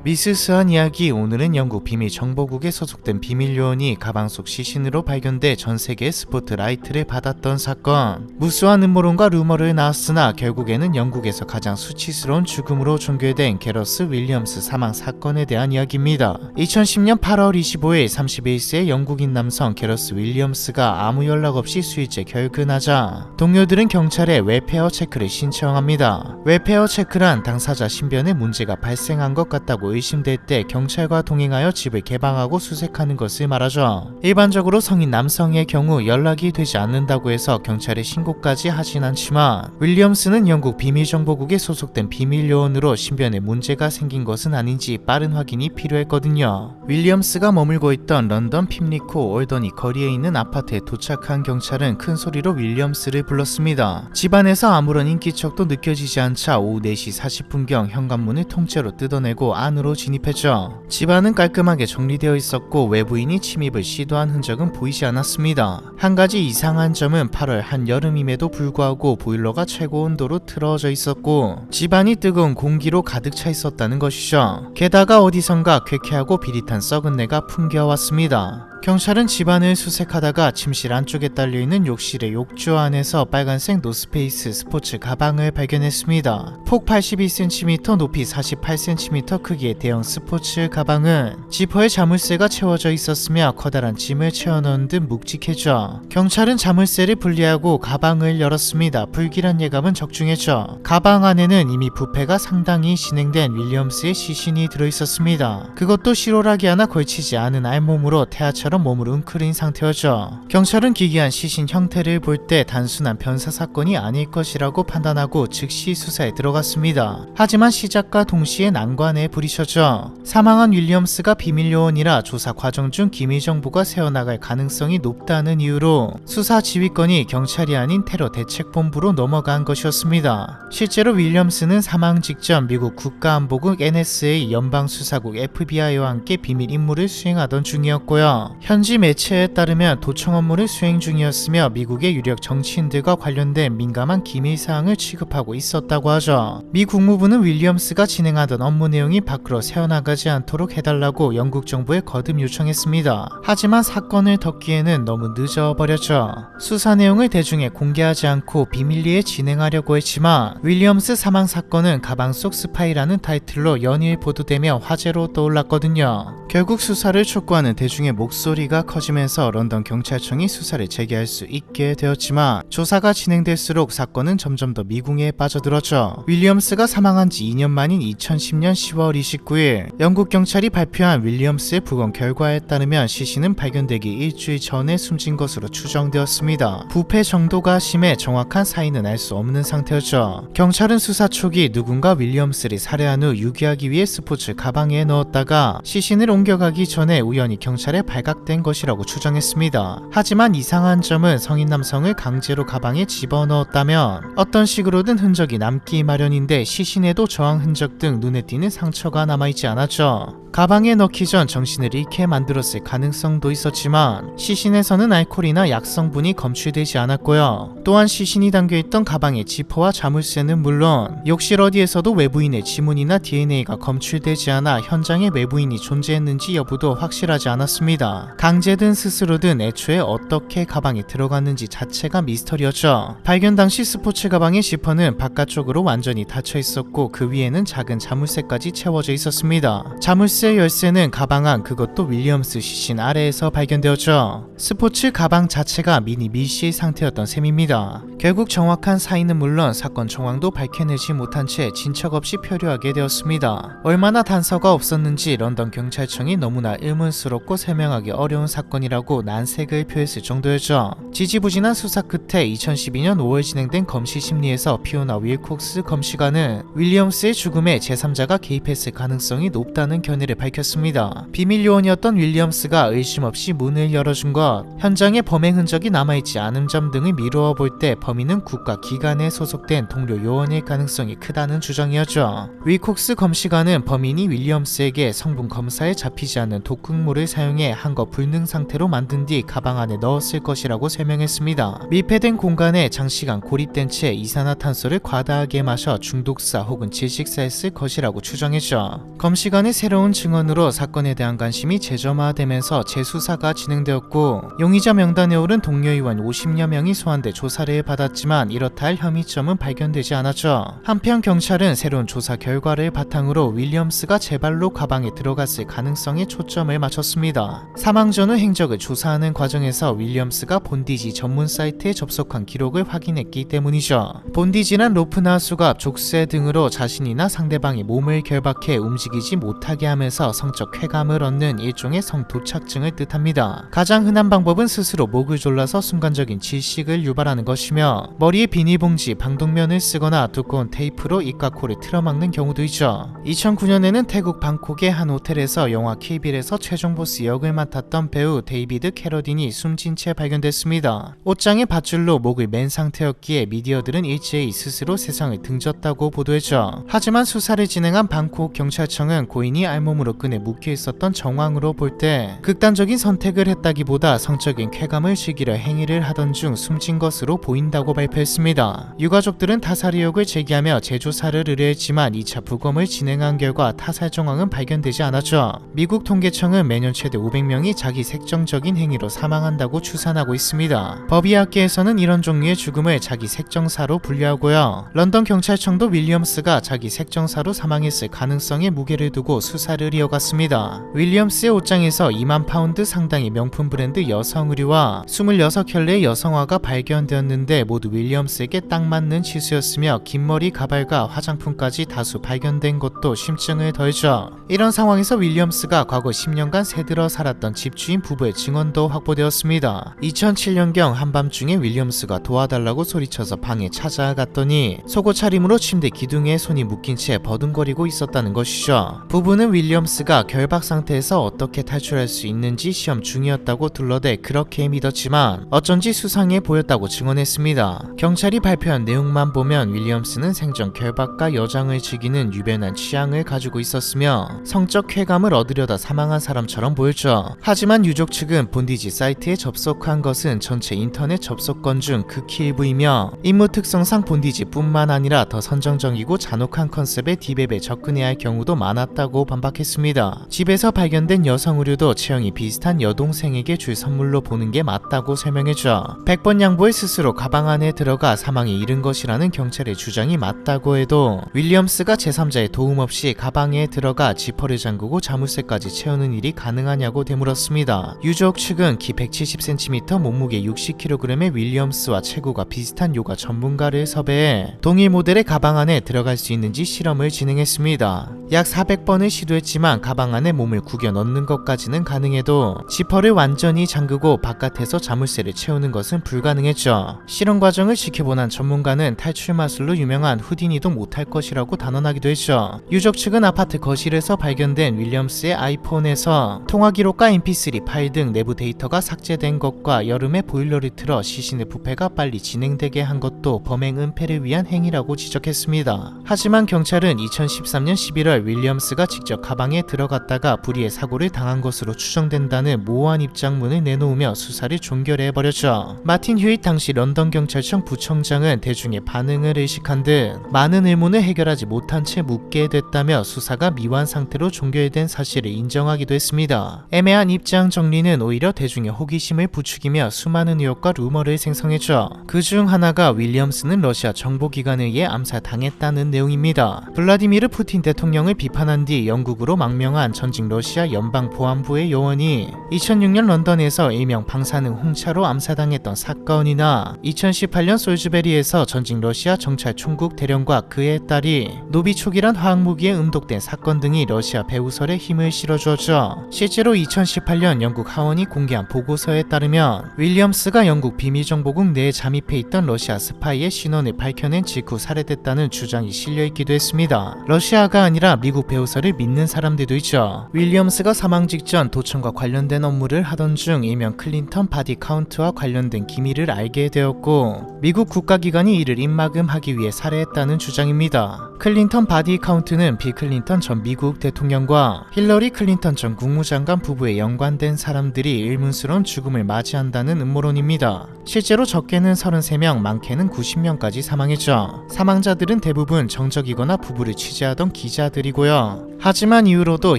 미스스한 이야기. 오늘은 영국 비밀 정보국에 소속된 비밀 요원이 가방 속 시신으로 발견돼 전 세계의 스포트라이트를 받았던 사건. 무수한 음모론과 루머를 낳았으나 결국에는 영국에서 가장 수치스러운 죽음으로 종결된 게러스 윌리엄스 사망 사건에 대한 이야기입니다. 2010년 8월 25일 31세의 영국인 남성 게러스 윌리엄스가 아무 연락 없이 수일째 결근하자 동료들은 경찰에 웰페어 체크를 신청합니다. 웰페어 체크란 당사자 신변에 문제가 발생한 것 같다고 의심될 때 경찰과 동행하여 집을 개방하고 수색하는 것을 말하죠. 일반적으로 성인 남성의 경우 연락이 되지 않는다고 해서 경찰에 신고까지 하진 않지만 윌리엄스는 영국 비밀정보국에 소속된 비밀요원으로 신변에 문제가 생긴 것은 아닌지 빠른 확인이 필요했거든요. 윌리엄스가 머물고 있던 런던 핍리코 올더니 거리에 있는 아파트에 도착한 경찰은 큰 소리로 윌리엄스를 불렀습니다. 집안에서 아무런 인기척도 느껴지지 않자 오후 4시 40분경 현관문을 통째로 뜯어내고 안으로 진입했죠. 집안은 깔끔하게 정리되어 있었고 외부인이 침입을 시도한 흔적은 보이지 않았습니다. 한 가지 이상한 점은 8월 한여름임에도 불구하고 보일러가 최고 온도로 틀어져 있었고 집안이 뜨거운 공기로 가득 차 있었다는 것이죠. 게다가 어디선가 쾌쾌하고 비릿한 썩은 내가 풍겨왔습니다. 경찰은 집안을 수색하다가 침실 안쪽에 딸려있는 욕실의 욕조 안에서 빨간색 노스페이스 스포츠 가방을 발견했습니다. 폭 82cm, 높이 48cm 크기의 대형 스포츠 가방은 지퍼에 자물쇠가 채워져 있었으며 커다란 짐을 채워넣은 듯 묵직했죠. 경찰은 자물쇠를 분리하고 가방을 열었습니다. 불길한 예감은 적중했죠. 가방 안에는 이미 부패가 상당히 진행된 윌리엄스의 시신이 들어있었습니다. 그것도 실오라기 하나 걸치지 않은 알몸으로 태아처럼 몸을 웅크린 상태였죠. 경찰은 기괴한 시신 형태를 볼 때 단순한 변사 사건이 아닐 것이라고 판단하고 즉시 수사에 들어갔습니다. 하지만 시작과 동시에 난관에 부딪혔죠. 사망한 윌리엄스가 비밀요원이라 조사 과정 중 기밀 정보가 새어나갈 가능성이 높다는 이유로 수사 지휘권이 경찰이 아닌 테러 대책본부로 넘어간 것이었습니다. 실제로 윌리엄스는 사망 직전 미국 국가안보국 NSA, 연방수사국 FBI와 함께 비밀 임무를 수행하던 중이었고요. 현지 매체에 따르면 도청 업무를 수행 중이었으며 미국의 유력 정치인들과 관련된 민감한 기밀사항을 취급하고 있었다고 하죠. 미 국무부는 윌리엄스가 진행하던 업무 내용이 밖으로 새어나가지 않도록 해달라고 영국 정부에 거듭 요청했습니다. 하지만 사건을 덮기에는 너무 늦어버렸죠. 수사 내용을 대중에 공개하지 않고 비밀리에 진행하려고 했지만 윌리엄스 사망 사건은 가방 속 스파이라는 타이틀로 연일 보도되며 화제로 떠올랐거든요. 결국 수사를 촉구하는 대중의 목소리가 커지면서 런던 경찰청이 수사를 재개할 수 있게 되었지만 조사가 진행될수록 사건은 점점 더 미궁에 빠져들었죠. 윌리엄스가 사망한 지 2년 만인 2010년 10월 29일 영국 경찰이 발표한 윌리엄스의 부검 결과에 따르면 시신은 발견되기 일주일 전에 숨진 것으로 추정되었습니다. 부패 정도가 심해 정확한 사인은 알 수 없는 상태였죠. 경찰은 수사 초기 누군가 윌리엄스를 살해한 후 유기하기 위해 스포츠 가방에 넣었다가 시신을 옮겨가기 전에 우연히 경찰에 발각된 것이라고 추정했습니다. 하지만 이상한 점은 성인 남성을 강제로 가방에 집어넣었다면 어떤 식으로든 흔적이 남기 마련인데 시신에도 저항 흔적 등 눈에 띄는 상처가 남아있지 않았죠. 가방에 넣기 전 정신을 잃게 만들었을 가능성도 있었지만 시신에서는 알코올이나 약성분이 검출되지 않았고요. 또한 시신이 담겨있던 가방의 지퍼와 자물쇠는 물론 욕실 어디에서도 외부인의 지문이나 DNA가 검출되지 않아 현장에 외부인이 존재했는지 여부도 확실하지 않았습니다. 강제든 스스로든 애초에 어떻게 가방에 들어갔는지 자체가 미스터리였죠. 발견 당시 스포츠 가방의 지퍼는 바깥쪽으로 완전히 닫혀 있었고 그 위에는 작은 자물쇠까지 채워져 있었습니다. 자물쇠 열쇠는 가방 안, 그것도 윌리엄스 시신 아래에서 발견되었죠. 스포츠 가방 자체가 미니 밀실 상태였던 셈입니다. 결국 정확한 사인은 물론 사건 정황도 밝혀내지 못한 채 진척 없이 표류하게 되었습니다. 얼마나 단서가 없었는지 런던 경찰청이 너무나 의문스럽고 설명하기 어려운 사건이라고 난색을 표했을 정도였죠. 지지부진한 수사 끝에 2012년 5월 진행된 검시 심리에서 피오나 윌콕스 검시관은 윌리엄스의 죽음에 제3자가 개입했을 가능성이 높다는 견해를 밝혔습니다. 비밀 요원이었던 윌리엄스가 의심 없이 문을 열어준 것, 현장에 범행 흔적이 남아있지 않은 점 등을 미루어 볼 때 범인은 국가기관에 소속된 동료 요원일 가능성이 크다는 주장이었죠. 윌콕스 검시관은 범인이 윌리엄스에게 성분 검사에 잡히지 않는 독극물을 사용해 한 것 작업 불능 상태로 만든 뒤 가방 안에 넣었을 것이라고 설명했습니다. 밀폐된 공간에 장시간 고립된 채 이산화탄소를 과다하게 마셔 중독사 혹은 질식사했을 것이라고 추정했죠. 검시관의 새로운 증언으로 사건에 대한 관심이 재점화되면서 재수사가 진행되었고 용의자 명단에 오른 동료 의원 50여 명이 소환돼 조사를 받았지만 이렇다 할 혐의점은 발견되지 않았죠. 한편 경찰은 새로운 조사 결과를 바탕으로 윌리엄스가 제 발로 가방에 들어갔을 가능성에 초점을 맞췄습니다. 사망 전후 행적을 조사하는 과정에서 윌리엄스가 본디지 전문 사이트에 접속한 기록을 확인했기 때문이죠. 본디지란 로프나 수갑, 족쇄 등으로 자신이나 상대방의 몸을 결박해 움직이지 못하게 하면서 성적 쾌감을 얻는 일종의 성도착증을 뜻합니다. 가장 흔한 방법은 스스로 목을 졸라서 순간적인 질식을 유발하는 것이며 머리에 비닐봉지, 방독면을 쓰거나 두꺼운 테이프로 입과 코를 틀어막는 경우도 있죠. 2009년에는 태국 방콕의 한 호텔에서 영화 킬빌에서 최종 보스 역을 맡았던 배우 데이비드 캐러딘이 숨진 채 발견됐습니다. 옷장에 밧줄로 목을 맨 상태였기에 미디어들은 일제히 스스로 세상을 등졌다고 보도했죠. 하지만 수사를 진행한 방콕 경찰청은 고인이 알몸으로 끈에 묶여 있었던 정황으로 볼 때 극단적인 선택을 했다기보다 성적인 쾌감을 즐기려 행위를 하던 중 숨진 것으로 보인다고 발표했습니다. 유가족들은 타살 의혹을 제기하며 재조사를 의뢰했지만 2차 부검을 진행한 결과 타살 정황은 발견되지 않았죠. 미국 통계청은 매년 최대 500명이 자기 색정적인 행위로 사망한다고 추산하고 있습니다. 법의학계에서는 이런 종류의 죽음을 자기 색정사로 분류하고요. 런던 경찰청도 윌리엄스가 자기 색정사로 사망했을 가능성에 무게를 두고 수사를 이어갔습니다. 윌리엄스의 옷장에서 2만 파운드 상당의 명품 브랜드 여성 의류와 26켤레의 여성화가 발견되었는데 모두 윌리엄스에게 딱 맞는 치수였으며 긴 머리, 가발과 화장품까지 다수 발견된 것도 심증을 더해줘. 이런 상황에서 윌리엄스가 과거 10년간 새들어 살았던 집주인 부부의 증언도 확보되었습니다. 2007년경 한밤중에 윌리엄스가 도와달라고 소리쳐서 방에 찾아갔더니 속옷 차림으로 침대 기둥에 손이 묶인 채 버둥거리고 있었다는 것이죠. 부부는 윌리엄스가 결박 상태에서 어떻게 탈출할 수 있는지 시험 중이었다고 둘러대 그렇게 믿었지만 어쩐지 수상해 보였다고 증언했습니다. 경찰이 발표한 내용만 보면 윌리엄스는 생전 결박과 여장을 즐기는 유별난 취향을 가지고 있었으며 성적 쾌감을 얻으려다 사망한 사람처럼 보였죠. 하지만 유족 측은 본디지 사이트에 접속한 것은 전체 인터넷 접속건 중 극히 일부이며 임무 특성상 본디지뿐만 아니라 더 선정적이고 잔혹한 컨셉의 디웹에 접근해야 할 경우도 많았다고 반박했습니다. 집에서 발견된 여성 의류도 체형이 비슷한 여동생에게 줄 선물로 보는 게 맞다고 설명했죠. 100번 양보해 스스로 가방 안에 들어가 사망에 이른 것이라는 경찰의 주장이 맞다고 해도 윌리엄스가 제3자의 도움 없이 가방에 들어가 지퍼를 잠그고 자물쇠까지 채우는 일이 가능하냐고 되물었습니다. 유족 측은 키 170cm, 몸무게 60kg의 윌리엄스와 체구가 비슷한 요가 전문가를 섭외해 동일 모델의 가방 안에 들어갈 수 있는지 실험을 진행했습니다. 약 400번을 시도했지만 가방 안에 몸을 구겨 넣는 것까지는 가능해도 지퍼를 완전히 잠그고 바깥에서 자물쇠를 채우는 것은 불가능했죠. 실험 과정을 지켜본 한 전문가는 탈출 마술로 유명한 후디니도 못할 것이라고 단언하기도 했죠. 유족 측은 아파트 거실에서 발견된 윌리엄스의 아이폰에서 통화 기록과 mp3 파일 등 내부 데이터가 삭제된 것과 여름에 보일러를 틀어 시신의 부패가 빨리 진행되게 한 것도 범행 은폐를 위한 행위라고 지적했습니다. 하지만 경찰은 2013년 11월 윌리엄스가 직접 가방에 들어갔다가 불의의 사고를 당한 것으로 추정된다는 모호한 입장문을 내놓으며 수사를 종결해버렸죠. 마틴 휴잇 당시 런던 경찰청 부청장은 대중의 반응을 의식한 듯 많은 의문을 해결하지 못한 채 묻게 됐다며 수사가 미완 상태로 종결된 사실을 인정하기도 했습니다. 애매한 입장 정리는 오히려 대중의 호기심을 부추기며 수많은 의혹과 루머를 생성했죠. 그 중 하나가 윌리엄스는 러시아 정보기관에 의해 암살당했다는 내용입니다. 블라디미르 푸틴 대통령을 비판한 뒤 영국으로 망명한 전직 러시아 연방보안부의 요원이 2006년 런던에서 일명 방사능 홍차로 암살당했던 사건이나 2018년 솔즈베리에서 전직 러시아 정찰 총국 대령과 그의 딸이 노비촉이란 화학무기에 음독된 사건 등이 러시아 배후설에 힘을 실어주었죠. 실제로 2018년 영국 하원이 공개한 보고서에 따르면 윌리엄스가 영국 비밀정보국 내에 잠입해 있던 러시아 스파이의 신원을 밝혀낸 직후 살해됐다는 주장이 실려있기도 했습니다. 러시아가 아니라 사람들이나 미국 배우설을 믿는 사람들도 있죠. 윌리엄스가 사망 직전 도청과 관련된 업무를 하던 중 일명 클린턴 바디 카운트와 관련된 기밀을 알게 되었고 미국 국가기관이 이를 입막음하기 위해 살해했다는 주장입니다. 클린턴 바디 카운트는 빌 클린턴 전 미국 대통령과 힐러리 클린턴 전 국무장관 부부에 연관된 사람들이 의문스러운 죽음을 맞이한다는 음모론입니다. 실제로 적게는 33명, 많게는 90명까지 사망했죠. 사망자들은 대부분 정적이거나 부부를 취재하던 기자들이고요. 하지만 이후로도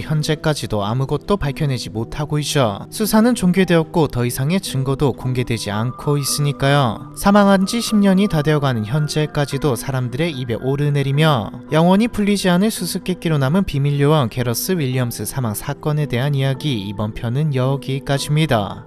현재까지도 아무것도 밝혀내지 못하고 있죠. 수사는 종결되었고 더 이상의 증거도 공개되지 않고 있으니까요. 사망한 지 10년이 다 되어가는 현재까지도 사람들의 입에 오르내리며 영원히 풀리지 않을 수수께끼로 남은 비밀요원 게러스 윌리엄스 사망 사건에 대한 이야기, 이번 편은 여기까지입니다.